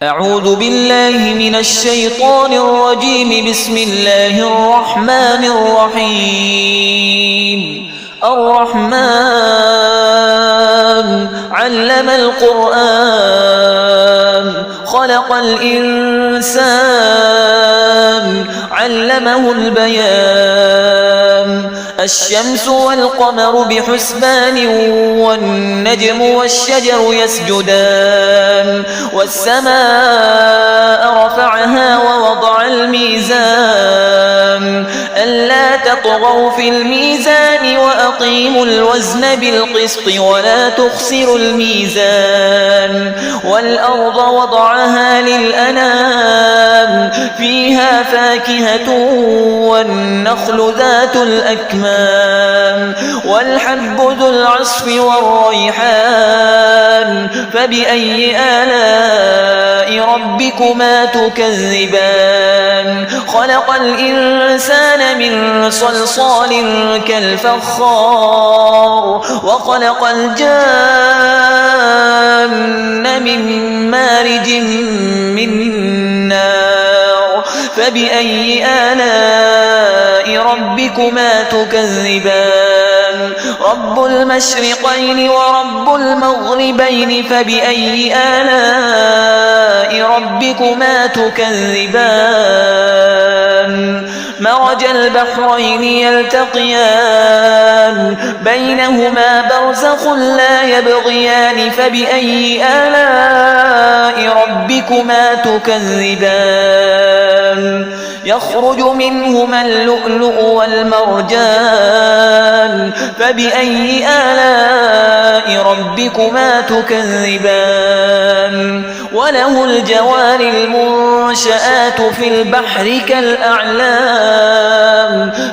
أعوذ بالله من الشيطان الرجيم. بسم الله الرحمن الرحيم. الرحمن علم القرآن خلق الإنسان علمه البيان. الشمس والقمر بحسبان والنجم والشجر يسجدان. والسماء رفعها ووضع الميزان ألا تطغوا في الميزان وأقيموا الوزن بالقسط ولا تخسروا الميزان. والأرض وضعها للأنام فيها فاكهة والنخل ذات الأكمام والحب ذو العصف والريحان. فبأي آلاء ربكما تكذبان؟ خلق الإنسان من صلصال كالفخار وخلق الجان من مارج من نار. فبأي آلاء ربكما تكذبان؟ رب المشرقين ورب المغربين. فبأي آلاء ربكما تكذبان؟ مرج البحرين يلتقيان بينهما برزخ لا يبغيان. فبأي آلاء ربكما تكذبان؟ يخرج منهما اللؤلؤ والمرجان. فبأي آلاء ربكما تكذبان؟ وله الجوار المنشآت في البحر كالأعلام.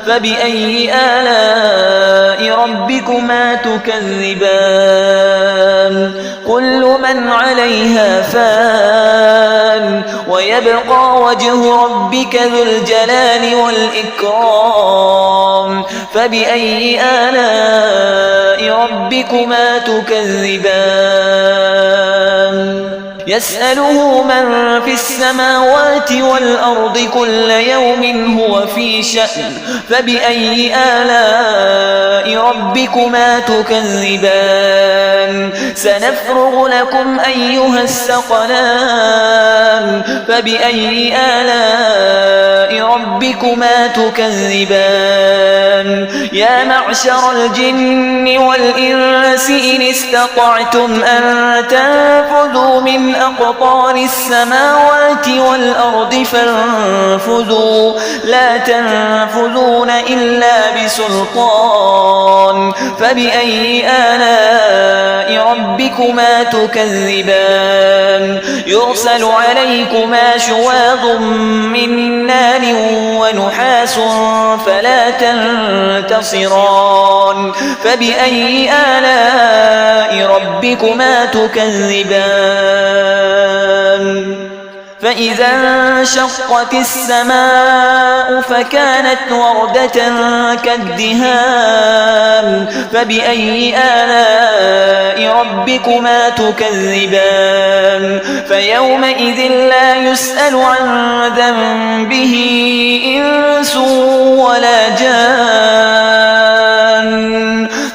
فبأي آلاء ربكما تكذبان؟ كل من عليها فان ويبقى وجه ربك ذو الجلال والإكرام. فبأي آلاء ربكما تكذبان؟ يسأله من في السماوات والأرض كل يوم هو في شأن. فبأي آلاء ربكما تكذبان؟ سنفرغ لكم أيها الثقلان. فبأي آلاء ربكما تكذبان؟ يا معشر الجن والإنس إن استطعتم أن تنفذوا من أقطار السماوات والأرض فانفذوا لا تنفذون إلا بسلطان. فبأي آلاء ربكما تكذبان؟ يرسل عليكما شواظ من نار ونحاس فلا تنتصران. فبأي آلاء ربكما تكذبان؟ فإذا انشقت السماء فكانت وردة كالدهان. فبأي آلاء ربكما تكذبان؟ فيومئذ لا يسأل عن ذنبه إنس ولا جان.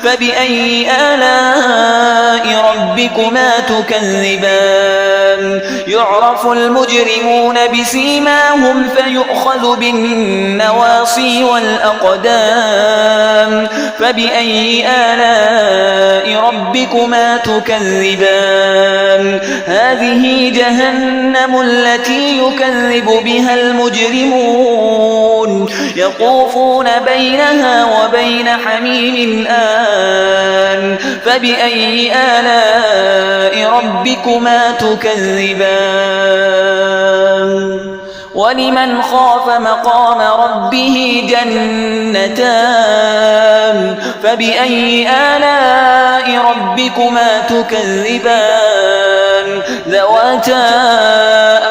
فبأي آلاء ربكما تكذبان؟ يعرف المجرمون بسيماهم فيؤخذ بالنواصي والأقدام. فبأي آلاء ربكما تكذبان؟ هذه جهنم التي يكذب بها المجرمون يطوفون بينها وبين حميم آن. فبأي آلاء ربكما تكذبان؟ ولمن خاف مقام ربه جنتان. فبأي آلاء ربكما تكذبان؟ ذواتا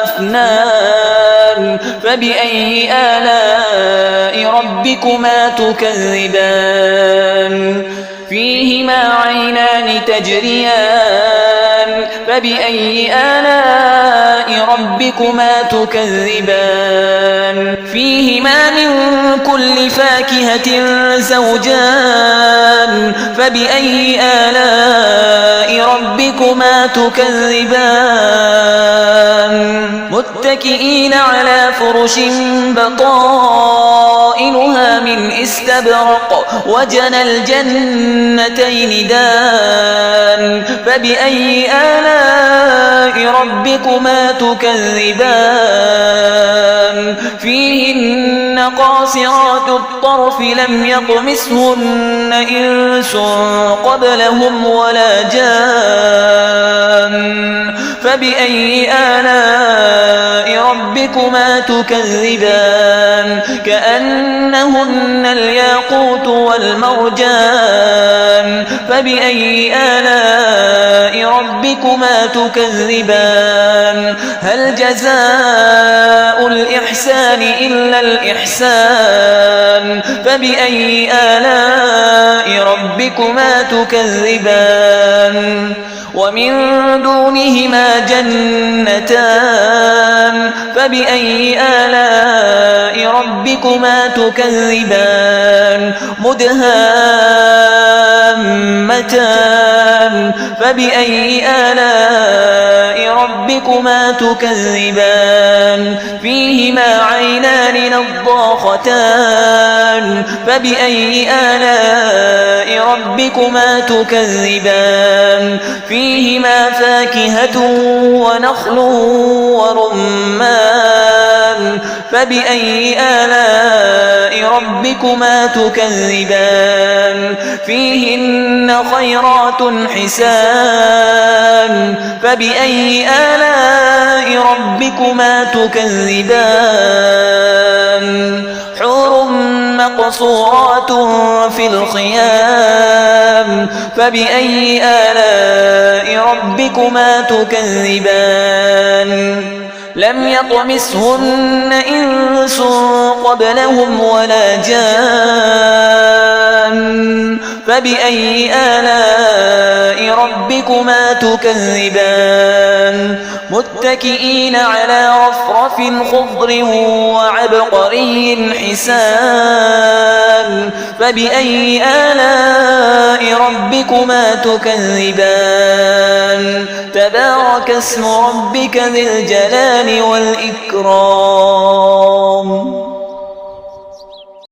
أفنان. فبأي آلاء ربكما تكذبان؟ فيهما عينان تجريان. فبأي آلاء ربكما تكذبان فيهما من كل فاكهة زوجان فبأي آلاء ربكما تكذبان متكئين على فرش بطائنها من استبرق وجنى الجنتين دان فبأي آلاء ربكما تكذبان فيهن قاصرات الطرف لم يطمثهن إنس قبلهم ولا جان فبأي آلاء ربكما تكذبان كأنهن الياقوت والمرجان فبأي آلاء ربكما تكذبان هل جزاء الإحسان إلا الإحسان فبأي آلاء ربكما تكذبان ومن دونهما جنتان فبأي آلاء ربكما تكذبان مدهامتان فبأي آلاء ربكما تكذبان فيهما عينان نضاختان فبأي آلاء ربكما تكذبان فيهما فاكهة ونخل ورمان فبأي آلاء ربكما تكذبان فيهن خيرات حسان فبأي آلاء ربكما تكذبان حور مقصورات في الخيام فبأي آلاء ربكما تكذبان لم يطمثهن إنس قبلهم ولا جان فبأي آلاء ربكما تكذبان متكئين على رفرف خضر وعبقري حسان فبأي آلاء ربكما تكذبان تبارك اسم ربك ذي الجلال والإكرام